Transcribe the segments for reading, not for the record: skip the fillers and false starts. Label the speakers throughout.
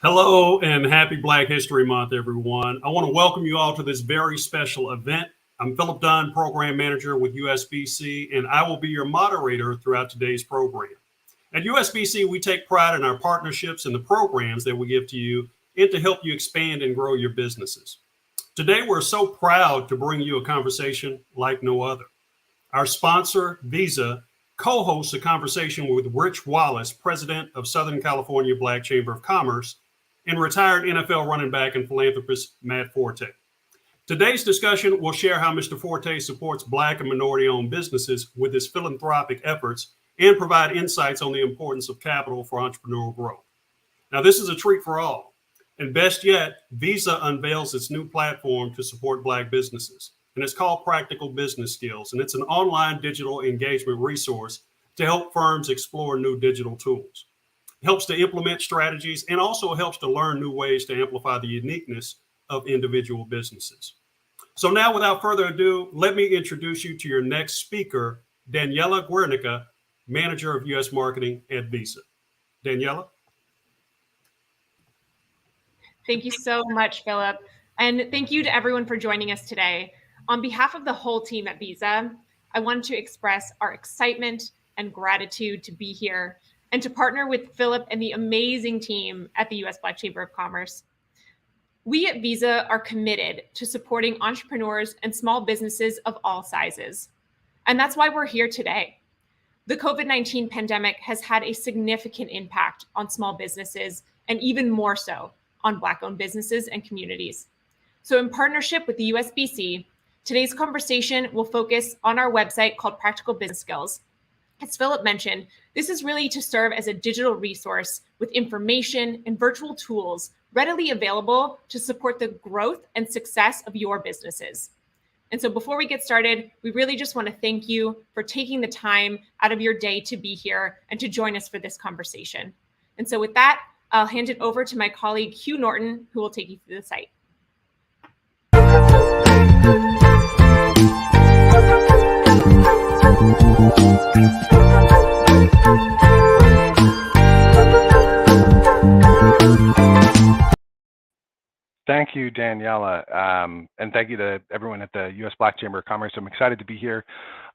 Speaker 1: Hello and happy Black History Month, everyone. I want to welcome you all to this very special event. I'm Philip Dunn, Program Manager with USBC, and I will be your moderator throughout today's program. At USBC, we take pride in our partnerships and the programs that we give to you and to help you expand and grow your businesses. Today, we're so proud to bring you a conversation like no other. Our sponsor, Visa, co-hosts a conversation with Rich Wallace, president of Southern California Black Chamber of Commerce, and retired NFL running back and philanthropist Matt Forte. Today's discussion will share how Mr. Forte supports Black and minority-owned businesses with his philanthropic efforts and provide insights on the importance of capital for entrepreneurial growth. Now, this is a treat for all. And best yet, Visa unveils its new platform to support Black businesses. And it's called Practical Business Skills. And it's an online digital engagement resource to help firms explore new digital tools. It helps to implement strategies and also helps to learn new ways to amplify the uniqueness of individual businesses. So now, without further ado, let me introduce you to your next speaker, Daniela Guernica, Manager of U.S. Marketing at Visa. Daniela?
Speaker 2: Thank you so much, Philip. And thank you to everyone for joining us today. On behalf of the whole team at Visa, I wanted to express our excitement and gratitude to be here and to partner with Philip and the amazing team at the U.S. Black Chamber of Commerce. We at Visa are committed to supporting entrepreneurs and small businesses of all sizes. And that's why we're here today. The COVID-19 pandemic has had a significant impact on small businesses and even more so on Black-owned businesses and communities. So in partnership with the USBC, today's conversation will focus on our website called Practical Business Skills. As Philip mentioned, this is really to serve as a digital resource with information and virtual tools readily available to support the growth and success of your businesses. And so before we get started, we really just want to thank you for taking the time out of your day to be here and to join us for this conversation. And so with that, I'll hand it over to my colleague, Hugh Norton, who will take you through the site.
Speaker 3: Thank you, Daniela, and thank you to everyone at the U.S. Black Chamber of Commerce. I'm excited to be here.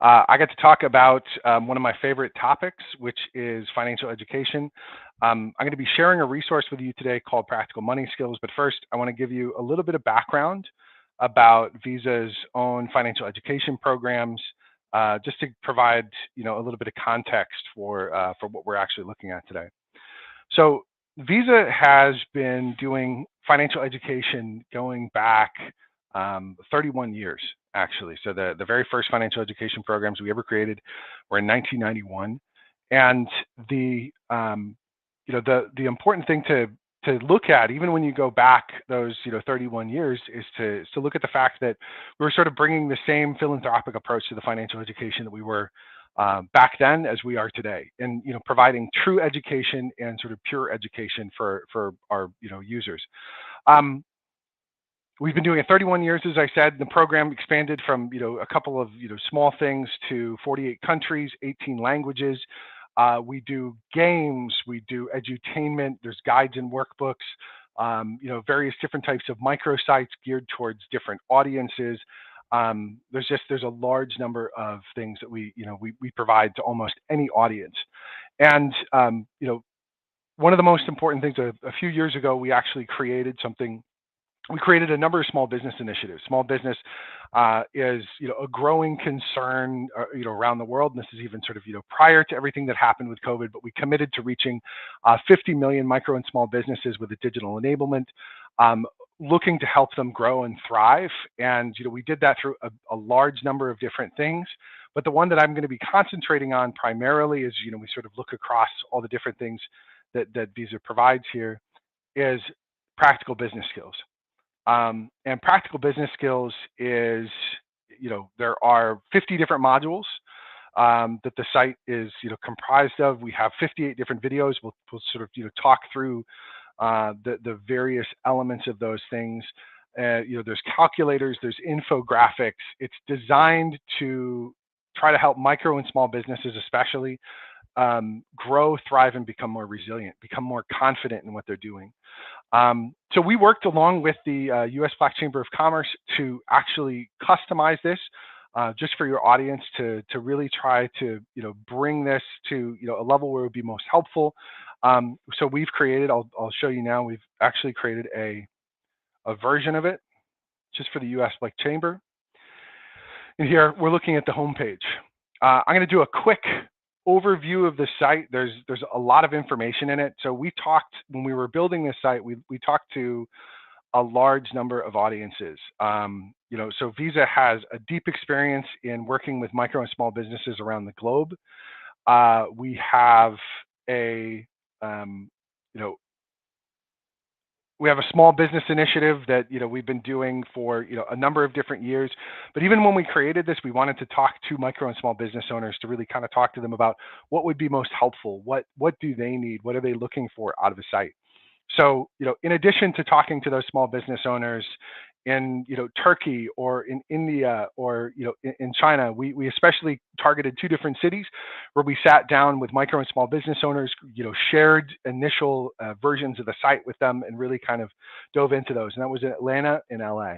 Speaker 3: I get to talk about one of my favorite topics, which is financial education. I'm going to be sharing a resource with you today called Practical Money Skills, but first I want to give you a little bit of background about Visa's own financial education programs, just to provide a little bit of context for what we're actually looking at today. So Visa has been doing financial education going back 31 years, actually. So the very first financial education programs we ever created were in 1991, and the important thing to look at, even when you go back those 31 years, is to look at the fact that we were sort of bringing the same philanthropic approach to the financial education that we were back then as we are today, and providing true education and sort of pure education for our users. We've been doing it 31 years, as I said. The program expanded from a couple of small things to 48 countries, 18 languages. We do games, we do edutainment. There's guides and workbooks. Various different types of microsites geared towards different audiences. There's a large number of things that we provide to almost any audience. And one of the most important things, a few years ago, we actually created something. We created a number of small business initiatives. Small business is a growing concern around the world, and this is even sort of prior to everything that happened with COVID. But we committed to reaching 50 million micro and small businesses with a digital enablement, looking to help them grow and thrive. And we did that through a large number of different things. But the one that I'm going to be concentrating on primarily is we sort of look across all the different things that Visa provides here, is practical business skills. And practical business skills is, there are 50 different modules that the site is, comprised of. We have 58 different videos. We'll sort of, talk through the various elements of those things. There's calculators, there's infographics. It's designed to try to help micro and small businesses, especially grow, thrive, and become more resilient, become more confident in what they're doing. So we worked along with the U.S. Black Chamber of Commerce to actually customize this just for your audience to really try to bring this to a level where it would be most helpful. So we've created, I'll show you now, we've actually created a version of it just for the U.S. Black Chamber. And here we're looking at the homepage. I'm going to do a quick overview of the site. There's a lot of information in it. So we talked, when we were building this site, we talked to a large number of audiences. So Visa has a deep experience in working with micro and small businesses around the globe. We have we have a small business initiative that we've been doing for a number of different years. But even when we created this, we wanted to talk to micro and small business owners to really kind of talk to them about what would be most helpful, what do they need, what are they looking for out of the site. So in addition to talking to those small business owners in Turkey or in India or in China, we especially targeted 2 different cities where we sat down with micro and small business owners, shared initial versions of the site with them and really kind of dove into those. And that was in Atlanta and LA.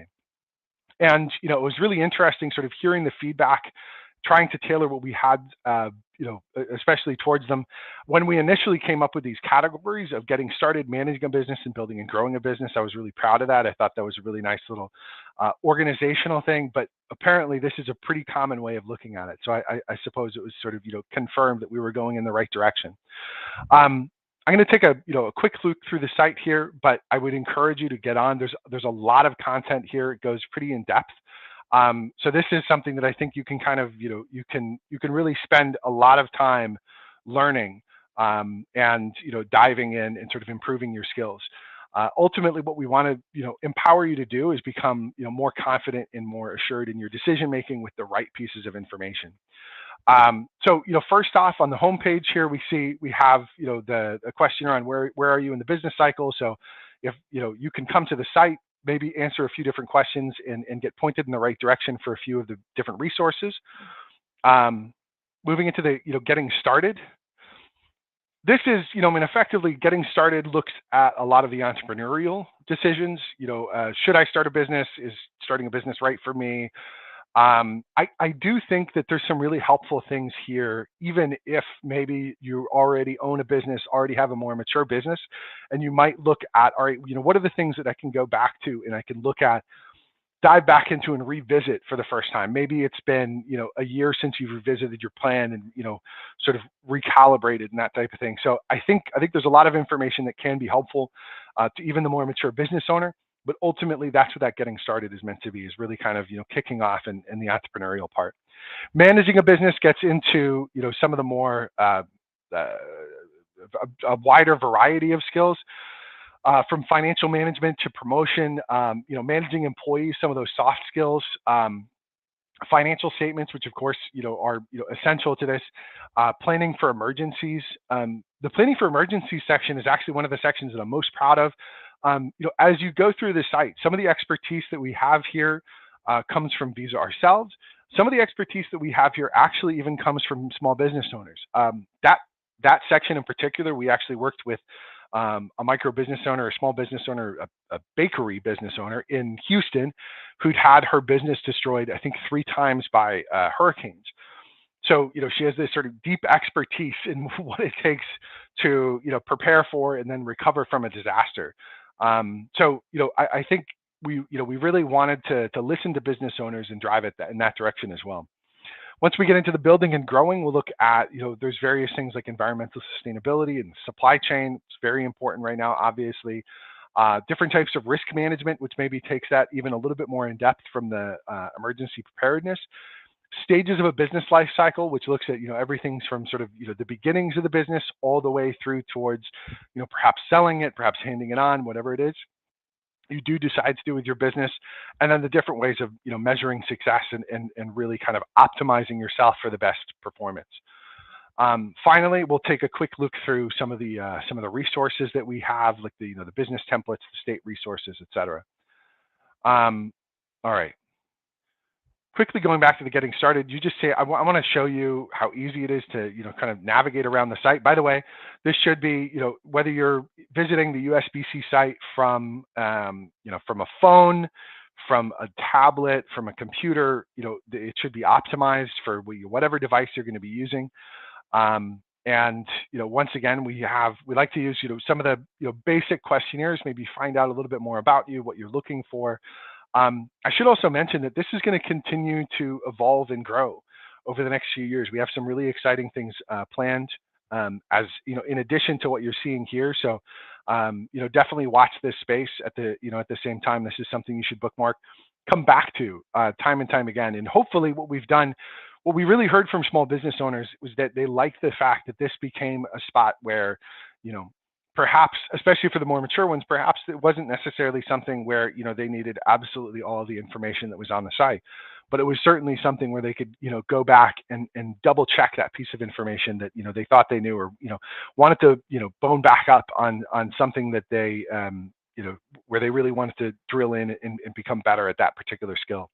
Speaker 3: And it was really interesting sort of hearing the feedback, trying to tailor what we had especially towards them. When we initially came up with these categories of getting started, managing a business, and building and growing a business, I was really proud of that. I thought that was a really nice little organizational thing, but apparently this is a pretty common way of looking at it. So I suppose it was sort of confirmed that we were going in the right direction. I'm going to take a quick look through the site here, but I would encourage you to get on. There's a lot of content here. It goes pretty in depth. So this is something that I think you can kind of, you can really spend a lot of time learning and, diving in and sort of improving your skills. Ultimately, what we want to, empower you to do is become, more confident and more assured in your decision-making with the right pieces of information. So, first off on the homepage here, we have, the questionnaire on where are you in the business cycle. So if, you can come to the site, maybe answer a few different questions and get pointed in the right direction for a few of the different resources. Moving into the, getting started. This is, effectively getting started looks at a lot of the entrepreneurial decisions. Should I start a business? Is starting a business right for me? I do think that there's some really helpful things here, even if maybe you already own a business, already have a more mature business, and you might look at, all right, what are the things that I can go back to and I can look at, dive back into and revisit for the first time. Maybe it's been, a year since you've revisited your plan and, sort of recalibrated and that type of thing. So I think there's a lot of information that can be helpful to even the more mature business owner. But ultimately, that's what that getting started is meant to be, is really kind of, kicking off in the entrepreneurial part. Managing a business gets into, some of the more, a wider variety of skills, from financial management to promotion, managing employees, some of those soft skills, financial statements, which of course, are, essential to this, planning for emergencies. The planning for emergencies section is actually one of the sections that I'm most proud of. As you go through the site, some of the expertise that we have here comes from Visa ourselves. Some of the expertise that we have here actually even comes from small business owners. That section in particular, we actually worked with a micro business owner, a small business owner, a bakery business owner in Houston who'd had her business destroyed, I think 3 times by hurricanes. So, she has this sort of deep expertise in what it takes to, prepare for and then recover from a disaster. So, I think we really wanted to listen to business owners and drive it in that direction as well. Once we get into the building and growing, we'll look at, there's various things like environmental sustainability and supply chain. It's very important right now, obviously. Different types of risk management, which maybe takes that even a little bit more in depth from the emergency preparedness. Stages of a business life cycle, which looks at, everything from sort of, the beginnings of the business all the way through towards, perhaps selling it, perhaps handing it on, whatever it is you do decide to do with your business, and then the different ways of, measuring success and really kind of optimizing yourself for the best performance. Finally, we'll take a quick look through some of the resources that we have, like the business templates, the state resources, et cetera. All right. quickly going back to the getting started, you just say, I want to show you how easy it is to, kind of navigate around the site. By the way, this should be, whether you're visiting the USBC site from, from a phone, from a tablet, from a computer, it should be optimized for whatever device you're going to be using. And once again, we like to use some of the basic questionnaires, maybe find out a little bit more about you, what you're looking for. I should also mention that this is going to continue to evolve and grow over the next few years. We have some really exciting things planned, as in addition to what you're seeing here. So definitely watch this space at the same time. This is something you should bookmark, come back to time and time again. And hopefully what we really heard from small business owners was that they liked the fact that this became a spot where, perhaps, especially for the more mature ones, perhaps it wasn't necessarily something where, they needed absolutely all of the information that was on the site, but it was certainly something where they could, go back and double check that piece of information that, they thought they knew, or, wanted to, bone back up on something that they, where they really wanted to drill in and become better at that particular skill.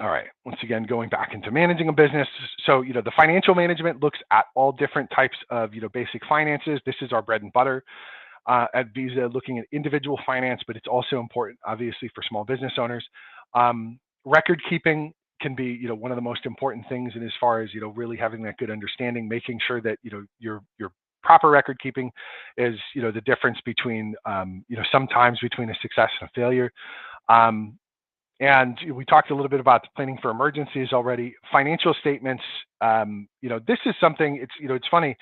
Speaker 3: All right, once again, going back into managing a business. So, the financial management looks at all different types of, basic finances. This is our bread and butter at Visa, looking at individual finance, but it's also important, obviously, for small business owners. Record keeping can be, one of the most important things, and as far as, really having that good understanding, making sure that, your proper record keeping is, the difference between, sometimes between a success and a failure. And we talked a little bit about planning for emergencies already. Financial statements, this is something, it's funny.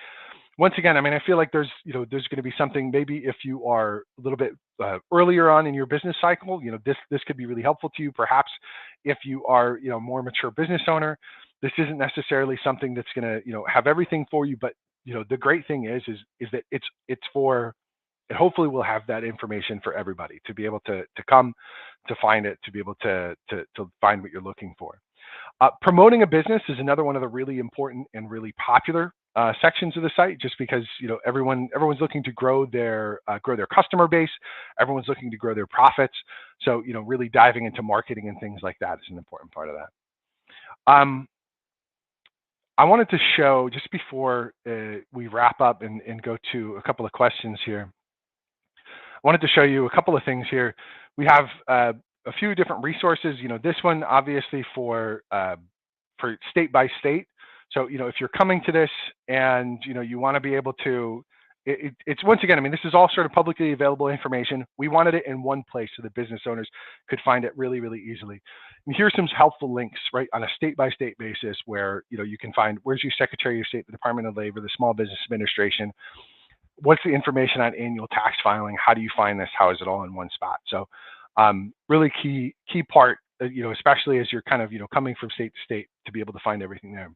Speaker 3: Once again, I feel like there's going to be something, maybe if you are a little bit earlier on in your business cycle, this could be really helpful to you. Perhaps if you are, more mature business owner, this isn't necessarily something that's going to, have everything for you. But, the great thing is that it's for, and hopefully we'll have that information for everybody to be able to come to find it, to be able to find what you're looking for. Promoting a business is another one of the really important and really popular sections of the site, just because everyone's looking to grow their customer base, everyone's looking to grow their profits. So really diving into marketing and things like that is an important part of that. I wanted to show, just before we wrap up and go to a couple of questions here, I wanted to show you a couple of things here. We have a few different resources. This one obviously for state by state. So if you're coming to this and you want to be able to, it's once again, this is all sort of publicly available information. We wanted it in one place so that business owners could find it really, really easily. And here's some helpful links, right, on a state by state basis, where you can find where's your Secretary of State, the Department of Labor, the Small Business Administration. What's the information on annual tax filing? How do you find this? How is it all in one spot? So really key part, especially as you're kind of, coming from state to state, to be able to find everything there.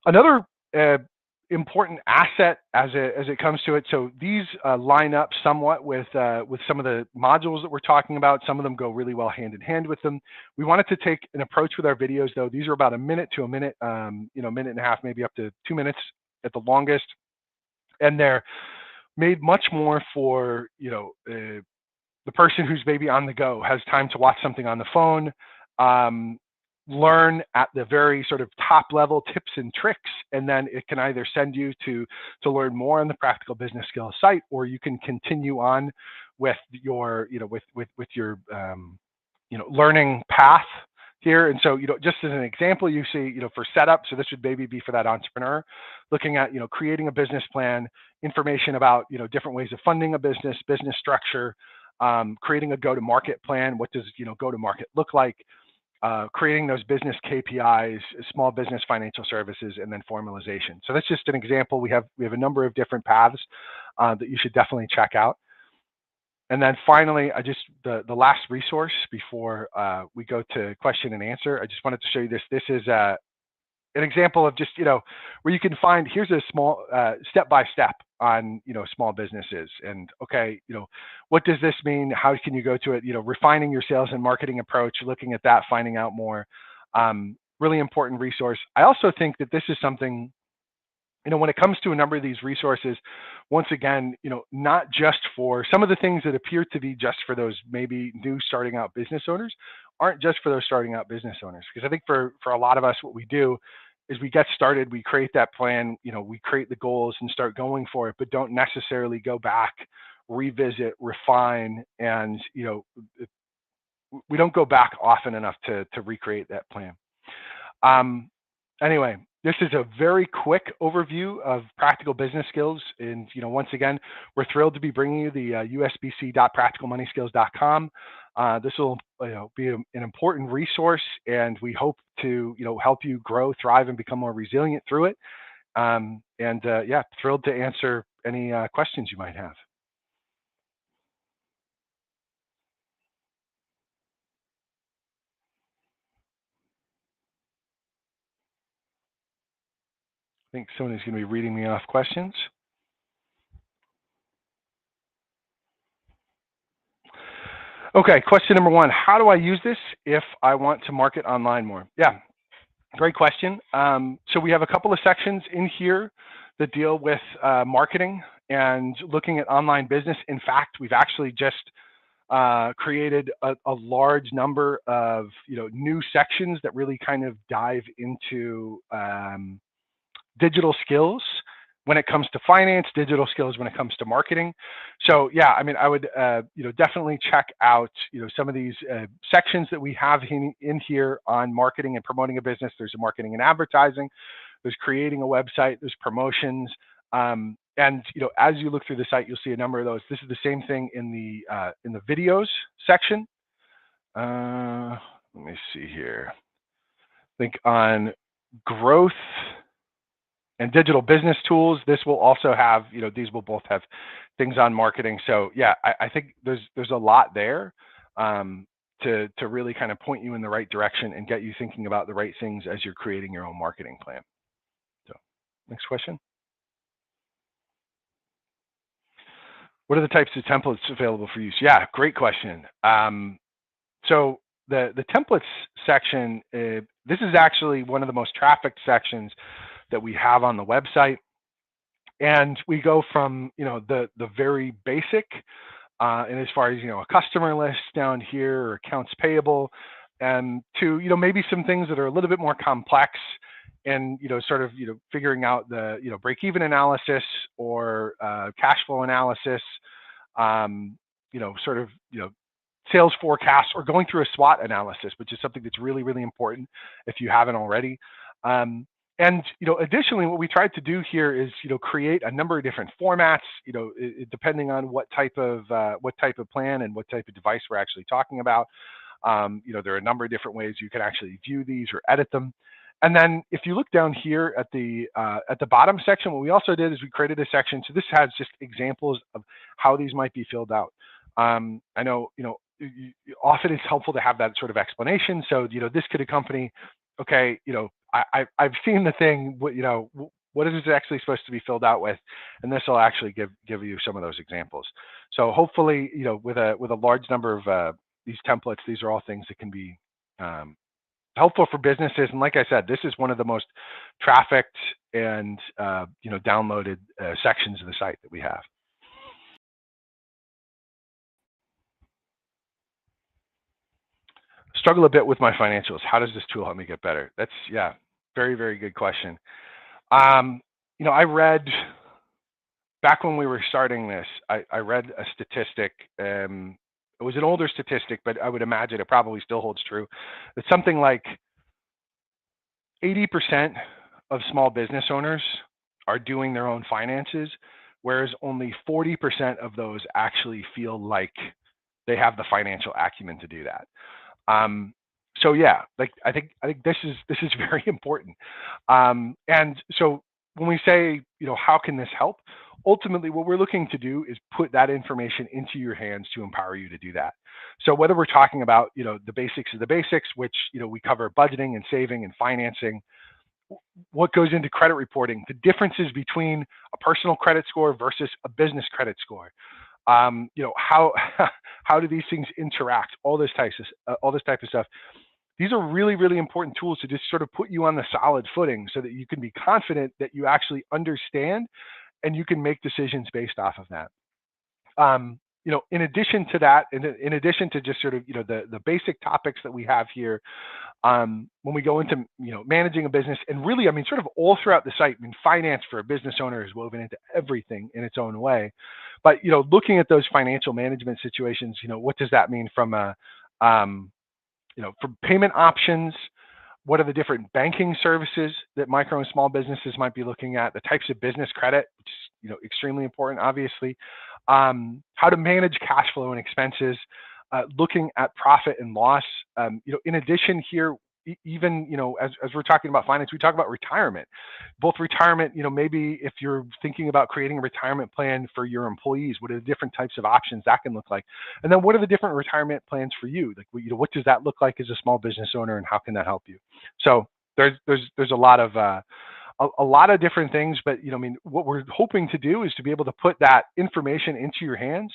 Speaker 3: Another important asset as it comes to it. So these line up somewhat with some of the modules that we're talking about. Some of them go really well hand in hand with them. We wanted to take an approach with our videos, though. These are about a minute to a minute, minute and a half, maybe up to 2 minutes at the longest. And they're made much more for, the person who's maybe on the go, has time to watch something on the phone, learn at the very sort of top level tips and tricks, and then it can either send you to learn more on the practical business skills site, or you can continue on with your, with your, learning path here. And so, just as an example, you see, for setup, so this would maybe be for that entrepreneur, looking at, creating a business plan, information about, different ways of funding a business structure, creating a go-to-market plan. What does, go-to-market look like? Creating those business KPIs, small business financial services, and then formalization. So that's just an example. We have a number of different paths that you should definitely check out. And then finally, the last resource before we go to question and answer, I just wanted to show you this. This is an example of just, where you can find, here's a small step-by-step on, small businesses. And okay, what does this mean? How can you go to it? Refining your sales and marketing approach, looking at that, finding out more. Really important resource. I also think that this is something, when it comes to a number of these resources, once again, not just for some of the things that appear to be just for those maybe new starting out business owners, aren't just for those starting out business owners. Because I think for a lot of us, what we do is we get started, we create that plan, we create the goals and start going for it, but don't necessarily go back, revisit, refine, and we don't go back often enough to recreate that plan. Anyway, this is a very quick overview of practical business skills. And, once again, we're thrilled to be bringing you the usbc.practicalmoneyskills.com. This will be an important resource, and we hope to, help you grow, thrive, and become more resilient through it. Yeah, thrilled to answer any questions you might have. I think somebody's going to be reading me off questions. Okay, question number 1. How do I use this if I want to market online more? Yeah, great question. So we have a couple of sections in here that deal with marketing and looking at online business. In fact, we've actually just created a large number of new sections that really kind of dive into digital skills when it comes to finance, digital skills when it comes to marketing. So yeah, I mean, I would definitely check out some of these sections that we have in here on marketing and promoting a business. There's a marketing and advertising, there's creating a website, there's promotions, and as you look through the site, you'll see a number of those. This is the same thing in the videos section. Let me see here. I think on growth and digital business tools, this will also have, these will both have things on marketing. So yeah, I think there's a lot there to really kind of point you in the right direction and get you thinking about the right things as you're creating your own marketing plan. So next question. What are the types of templates available for use? Yeah, great question. So the templates section, this is actually one of the most trafficked sections that we have on the website. And we go from, the very basic, and as far as, a customer list down here or accounts payable, and to, maybe some things that are a little bit more complex and, sort of, figuring out the, break-even analysis or cash flow analysis, sort of, sales forecast, or going through a SWOT analysis, which is something that's really, really important if you haven't already. And, additionally, what we tried to do here is, create a number of different formats, depending on what type of plan and what type of device we're actually talking about. There are a number of different ways you can actually view these or edit them. And then if you look down here at the bottom section, what we also did is we created a section. So this has just examples of how these might be filled out. I know, often it's helpful to have that sort of explanation. So, this could accompany, okay, I've seen the thing, what is this actually supposed to be filled out with? And this will actually give you some of those examples. So hopefully, with a large number of these templates, these are all things that can be helpful for businesses. And like I said, this is one of the most trafficked and downloaded sections of the site that we have. Struggle a bit with my financials. How does this tool help me get better? That's, yeah, very, very good question. I read, back when we were starting this, I read a statistic. It was an older statistic, but I would imagine it probably still holds true. It's something like 80% of small business owners are doing their own finances, whereas only 40% of those actually feel like they have the financial acumen to do that. So yeah, like I think this is very important. And so when we say, how can this help? Ultimately, what we're looking to do is put that information into your hands to empower you to do that. So whether we're talking about, the basics of the basics, which, we cover budgeting and saving and financing, what goes into credit reporting, the differences between a personal credit score versus a business credit score. How do these things interact? All this type of stuff. These are really, really important tools to just sort of put you on the solid footing so that you can be confident that you actually understand and you can make decisions based off of that. in addition to that, in addition to just sort of, the basic topics that we have here, when we go into, managing a business, and really, sort of all throughout the site, finance for a business owner is woven into everything in its own way. But, looking at those financial management situations, what does that mean from for payment options? What are the different banking services that micro and small businesses might be looking at? The types of business credit, which is extremely important, obviously. How to manage cash flow and expenses. Looking at profit and loss. In addition here, even as we're talking about finance, we talk about retirement. Both retirement, maybe if you're thinking about creating a retirement plan for your employees, what are the different types of options that can look like? And then what are the different retirement plans for you? Like, what does that look like as a small business owner, and how can that help you? So there's a lot of different things, but what we're hoping to do is to be able to put that information into your hands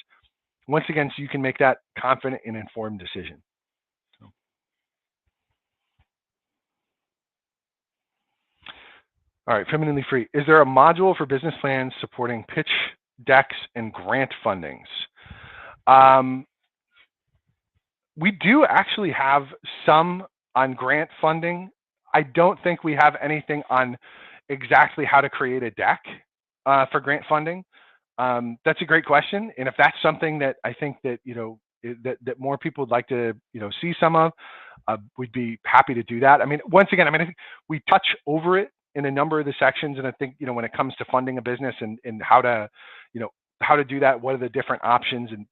Speaker 3: once again, so you can make that confident and informed decision. All right, femininely free. Is there a module for business plans supporting pitch decks and grant fundings? We do actually have some on grant funding. I don't think we have anything on exactly how to create a deck for grant funding. That's a great question, and if that's something that I think that that more people would like to see some of, we'd be happy to do that. Once again, I think we touch over it in a number of the sections, and I think when it comes to funding a business and how to do that, what are the different options and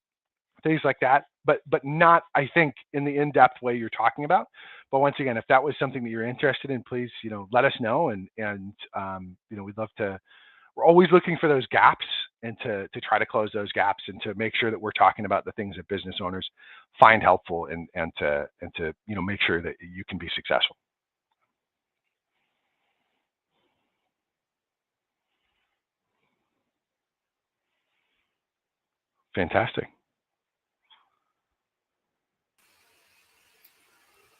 Speaker 3: things like that, but not, I think, in the in-depth way you're talking about. But once again, if that was something that you're interested in, please let us know, and we'd love to. We're always looking for those gaps and to try to close those gaps, and to make sure that we're talking about the things that business owners find helpful, and to make sure that you can be successful. Fantastic.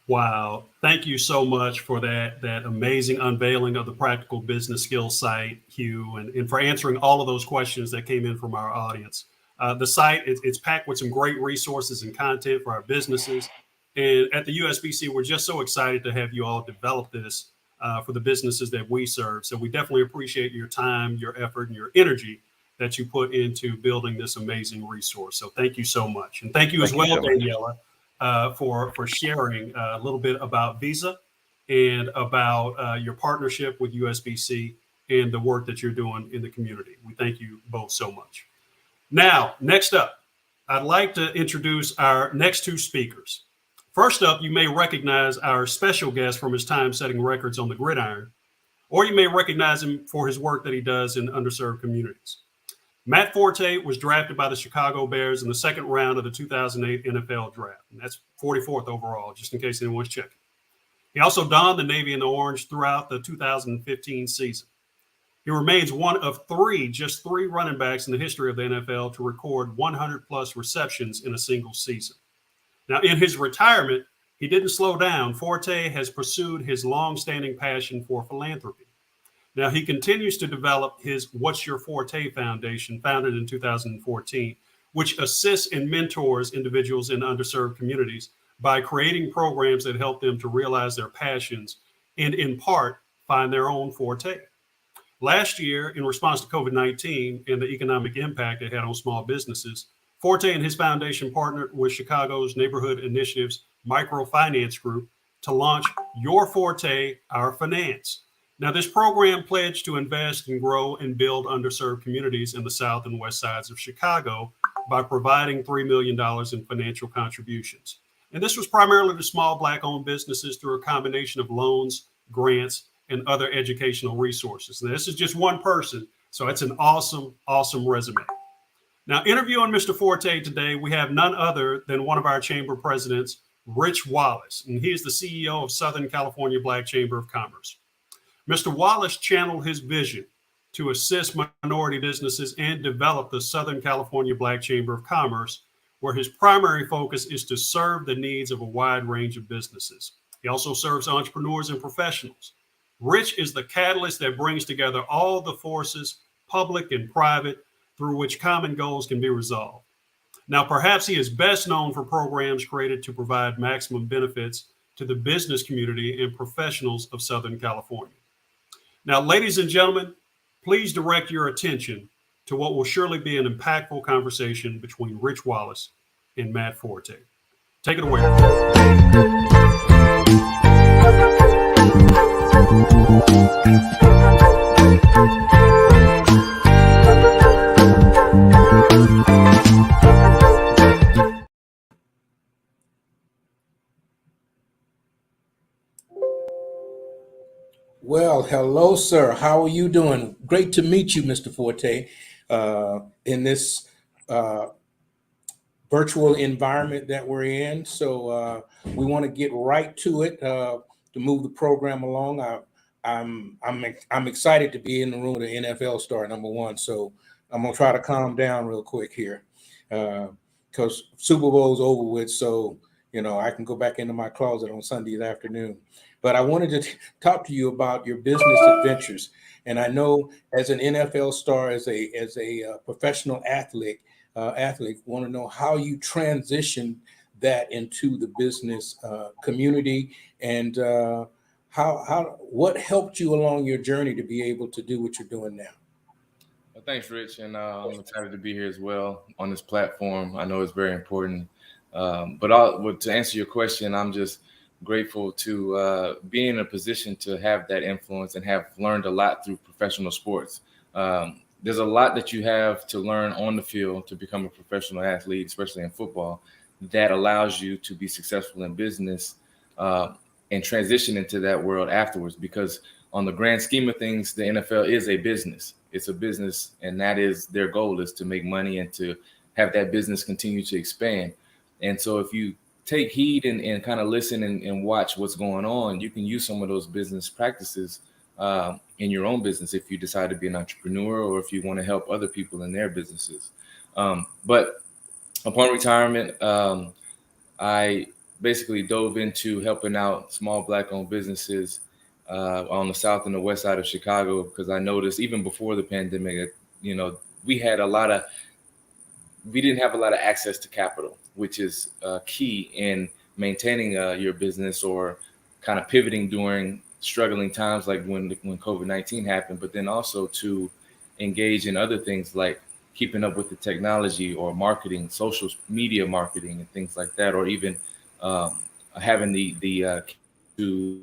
Speaker 1: Wow. Thank you so much for that amazing unveiling of the practical business skills site, Hugh, and for answering all of those questions that came in from our audience. The site, it's packed with some great resources and content for our businesses. And at the USBC, we're just so excited to have you all develop this for the businesses that we serve. So we definitely appreciate your time, your effort, and your energy that you put into building this amazing resource. So thank you so much. And thank you as well, Daniela, for sharing a little bit about Visa and about your partnership with USBC and the work that you're doing in the community. We thank you both so much. Now, next up, I'd like to introduce our next two speakers. First up, you may recognize our special guest from his time setting records on the gridiron, or you may recognize him for his work that he does in underserved communities. Matt Forte was drafted by the Chicago Bears in the second round of the 2008 NFL draft, and that's 44th overall, just in case anyone's checking. He also donned the navy and the orange throughout the 2015 season. He remains one of just three running backs in the history of the NFL to record 100-plus receptions in a single season. Now, in his retirement, he didn't slow down. Forte has pursued his long-standing passion for philanthropy. Now, he continues to develop his What's Your Forte Foundation, founded in 2014, which assists and mentors individuals in underserved communities by creating programs that help them to realize their passions and, in part, find their own forte. Last year, in response to COVID-19 and the economic impact it had on small businesses, Forte and his foundation partnered with Chicago's Neighborhood Initiatives Microfinance Group to launch Your Forte, Our Finance. Now, this program pledged to invest and grow and build underserved communities in the south and west sides of Chicago by providing $3 million in financial contributions. And this was primarily to small Black-owned businesses through a combination of loans, grants, and other educational resources. Now, this is just one person, so it's an awesome, awesome resume. Now, interviewing Mr. Forte today, we have none other than one of our chamber presidents, Rich Wallace, and he is the CEO of Southern California Black Chamber of Commerce. Mr. Wallace channeled his vision to assist minority businesses and develop the Southern California Black Chamber of Commerce, where his primary focus is to serve the needs of a wide range of businesses. He also serves entrepreneurs and professionals. Rich is the catalyst that brings together all the forces, public and private, through which common goals can be resolved. Now, perhaps he is best known for programs created to provide maximum benefits to the business community and professionals of Southern California. Now, ladies and gentlemen, please direct your attention to what will surely be an impactful conversation between Rich Wallace and Matt Forte. Take it away.
Speaker 4: Well, hello, sir. How are you doing? Great to meet you, Mr. Forte, in this virtual environment that we're in. So we want to get right to it to move the program along. I'm excited to be in the room with the NFL star, number one. So I'm gonna try to calm down real quick here because Super Bowl's over with. So I can go back into my closet on Sunday afternoon. But I wanted to talk to you about your business adventures. And I know as an NFL star, as a professional athlete, want to know how you transition that into the business community, and what helped you along your journey to be able to do what you're doing now.
Speaker 5: Well, thanks, Rich, and I'm excited to be here as well on this platform. I know it's very important. But to answer your question, I'm just grateful to be in a position to have that influence and have learned a lot through professional sports. There's a lot that you have to learn on the field to become a professional athlete, especially in football, that allows you to be successful in business and transition into that world afterwards. Because on the grand scheme of things, the NFL is a business. It's a business, and that is their goal, is to make money and to have that business continue to expand. And so if you take heed and kind of listen and watch what's going on, you can use some of those business practices in your own business if you decide to be an entrepreneur or if you want to help other people in their businesses. But upon retirement, I basically dove into helping out small Black-owned businesses on the south and the west side of Chicago, because I noticed even before the pandemic, we didn't have a lot of access to capital, which is key in maintaining your business or kind of pivoting during struggling times like when COVID-19 happened, but then also to engage in other things like keeping up with the technology or marketing, social media marketing and things like that, or even having the to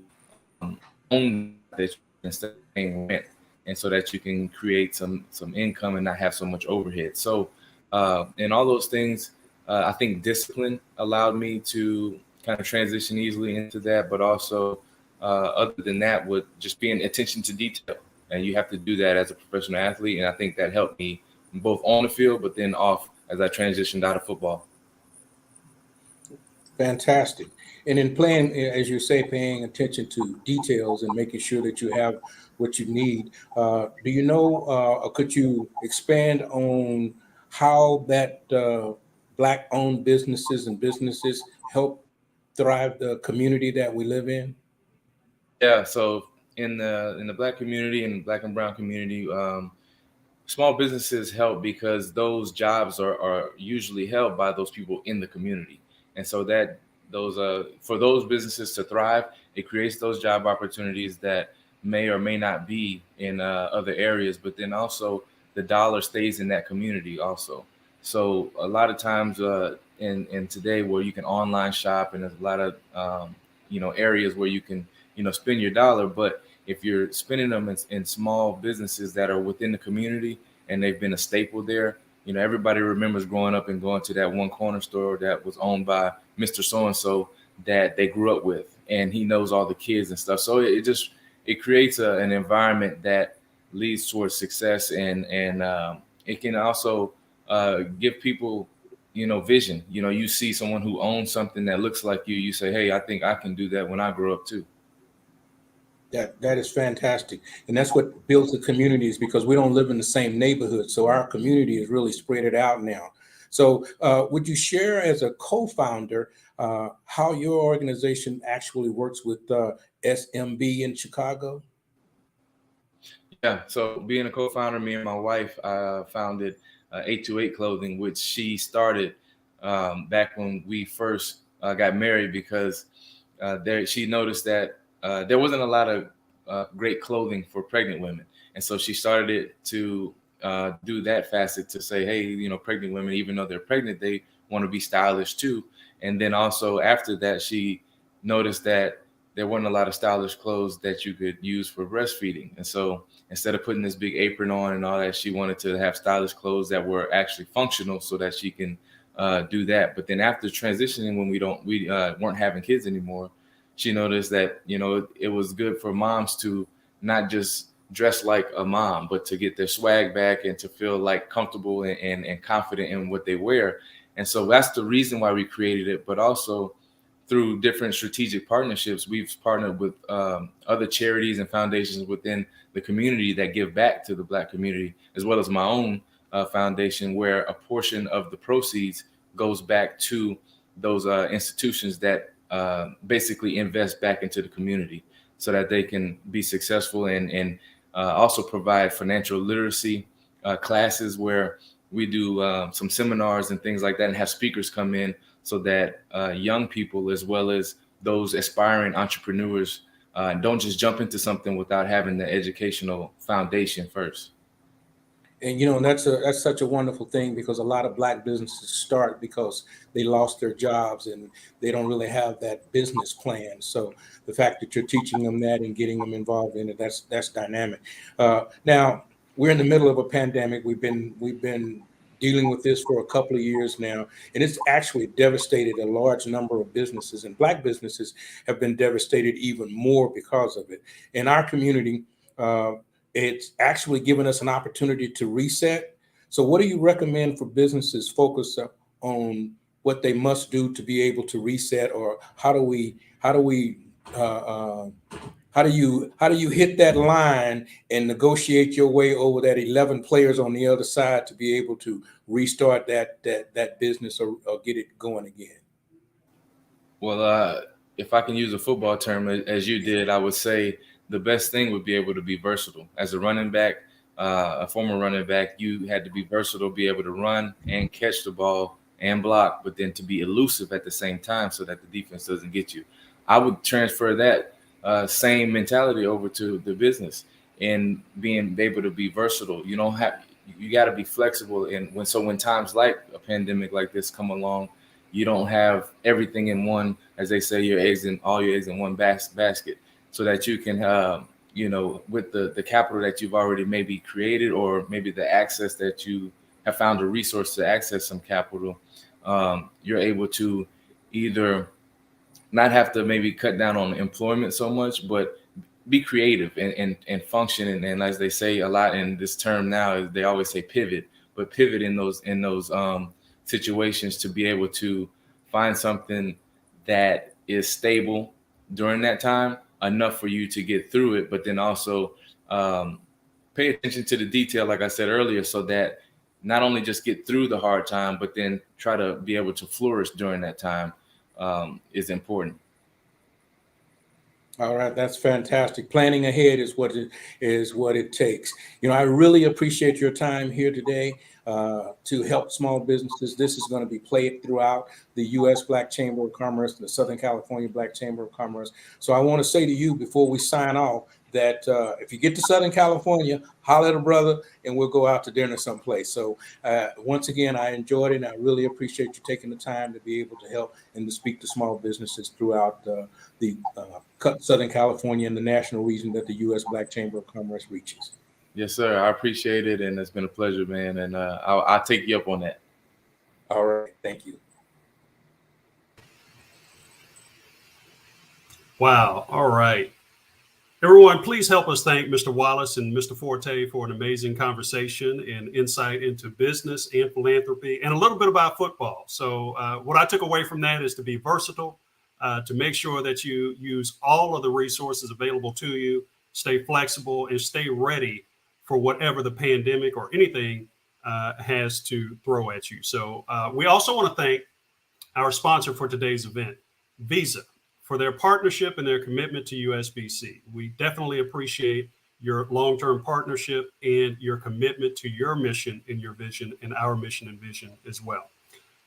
Speaker 5: own that instead of paying rent, and so that you can create some income and not have so much overhead. So and all those things, I think discipline allowed me to kind of transition easily into that, but also other than that, would just being attention to detail. And you have to do that as a professional athlete. And I think that helped me both on the field, but then off as I transitioned out of football.
Speaker 4: Fantastic. And in playing, as you say, paying attention to details and making sure that you have what you need. Do you know, or could you expand on how that Black-owned businesses help thrive the community that we live in?
Speaker 5: Yeah. So in the Black community and Black and brown community, small businesses help because those jobs are usually held by those people in the community. And so that for those businesses to thrive, it creates those job opportunities that may or may not be in other areas, but then also the dollar stays in that community also. So a lot of times in today where you can online shop, and there's a lot of areas where you can spend your dollar, but if you're spending them in small businesses that are within the community and they've been a staple there, everybody remembers growing up and going to that one corner store that was owned by Mr. So-and-so that they grew up with, and he knows all the kids and stuff. So it creates an environment that leads towards success, and it can also give people, vision. You see someone who owns something that looks like you say, hey, I think I can do that when I grow up too.
Speaker 4: That is fantastic. And that's what builds the communities, because we don't live in the same neighborhood. So our community is really spread it out now. So would you share as a co-founder how your organization actually works with SMB in Chicago?
Speaker 5: Yeah, so being a co-founder, me and my wife founded 828 Clothing, which she started back when we first got married, because she noticed that there wasn't a lot of great clothing for pregnant women. And so she started to do that facet to say, hey, you know, pregnant women, even though they're pregnant, they want to be stylish too. And then also after that, she noticed that there weren't a lot of stylish clothes that you could use for breastfeeding. And so instead of putting this big apron on and all that, she wanted to have stylish clothes that were actually functional so that she can do that. But then after transitioning, when we weren't having kids anymore, she noticed that, you know, it was good for moms to not just dress like a mom, but to get their swag back and to feel like comfortable and confident in what they wear. And so that's the reason why we created it. But also through different strategic partnerships, we've partnered with other charities and foundations within the community that give back to the Black community, as well as my own foundation, where a portion of the proceeds goes back to those institutions that basically invest back into the community so that they can be successful, and also provide financial literacy classes where we do some seminars and things like that, and have speakers come in so that young people, as well as those aspiring entrepreneurs, don't just jump into something without having the educational foundation first.
Speaker 4: And you know, that's such a wonderful thing, because a lot of Black businesses start because they lost their jobs and they don't really have that business plan. So the fact that you're teaching them that and getting them involved in it, that's dynamic. Now we're in the middle of a pandemic. We've been dealing with this for a couple of years now, and it's actually devastated a large number of businesses, and Black businesses have been devastated even more because of it. In our community, it's actually given us an opportunity to reset. So what do you recommend for businesses focus on what they must do to be able to reset, or how do you hit that line and negotiate your way over that 11 players on the other side to be able to restart that business, or get it going again?
Speaker 5: Well, if I can use a football term, as you did, I would say the best thing would be able to be versatile. As a running back, a former running back, you had to be versatile, be able to run and catch the ball and block, but then to be elusive at the same time so that the defense doesn't get you. I would transfer that same mentality over to the business, and being able to be versatile. You got to be flexible. And when times like a pandemic like this come along, you don't have everything in one, as they say, all your eggs in one basket, so that you can, with the capital that you've already maybe created, or maybe the access that you have found a resource to access some capital, you're able to either not have to maybe cut down on employment so much, but be creative and function. And as they say a lot in this term now, they always say pivot, but pivot in those situations to be able to find something that is stable during that time, enough for you to get through it, but then also pay attention to the detail, like I said earlier, so that not only just get through the hard time, but then try to be able to flourish during that time is important.
Speaker 4: All right, that's fantastic. Planning ahead is what it takes. You know, I really appreciate your time here today to help small businesses. This is going to be played throughout the U.S. Black Chamber of Commerce, the Southern California Black Chamber of Commerce. So I want to say to you before we sign off that if you get to Southern California, holler at a brother and we'll go out to dinner someplace. So once again, I enjoyed it, and I really appreciate you taking the time to be able to help and to speak to small businesses throughout the Southern California and the national region that the U.S. Black Chamber of Commerce reaches.
Speaker 5: Yes, sir. I appreciate it, and it's been a pleasure, man. And I'll take you up on that.
Speaker 4: All right. Thank you.
Speaker 1: Wow. All right. Everyone, please help us thank Mr. Wallace and Mr. Forte for an amazing conversation and insight into business and philanthropy and a little bit about football. So what I took away from that is to be versatile, to make sure that you use all of the resources available to you, stay flexible, and stay ready for whatever the pandemic or anything has to throw at you. So we also want to thank our sponsor for today's event, Visa, for their partnership and their commitment to USBC. We definitely appreciate your long-term partnership and your commitment to your mission and your vision, and our mission and vision as well.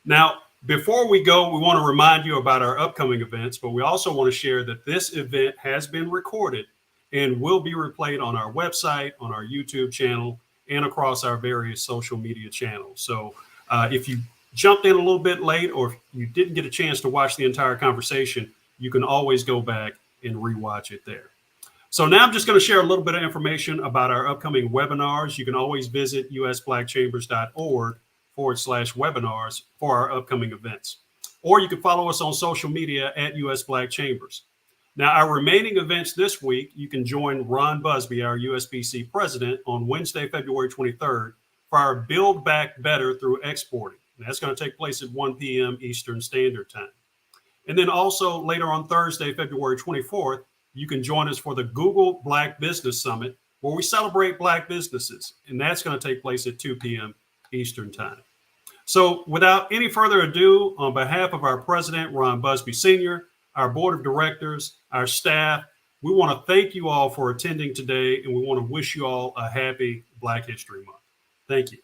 Speaker 1: Now, before we go, we want to remind you about our upcoming events, but we also want to share that this event has been recorded and will be replayed on our website, on our YouTube channel, and across our various social media channels. So if you jumped in a little bit late or if you didn't get a chance to watch the entire conversation, you can always go back and rewatch it there. So now I'm just going to share a little bit of information about our upcoming webinars. You can always visit usblackchambers.org/webinars for our upcoming events. Or you can follow us on social media at US Black Chambers. Now, our remaining events this week, you can join Ron Busby, our USBC president, on Wednesday, February 23rd for our Build Back Better Through Exporting. And that's going to take place at 1 p.m. Eastern Standard Time. And then also later on Thursday, February 24th, you can join us for the Google Black Business Summit, where we celebrate Black businesses. And that's going to take place at 2 p.m. Eastern Time. So without any further ado, on behalf of our president, Ron Busby Sr., our board of directors, our staff, we want to thank you all for attending today, and we want to wish you all a happy Black History Month. Thank you.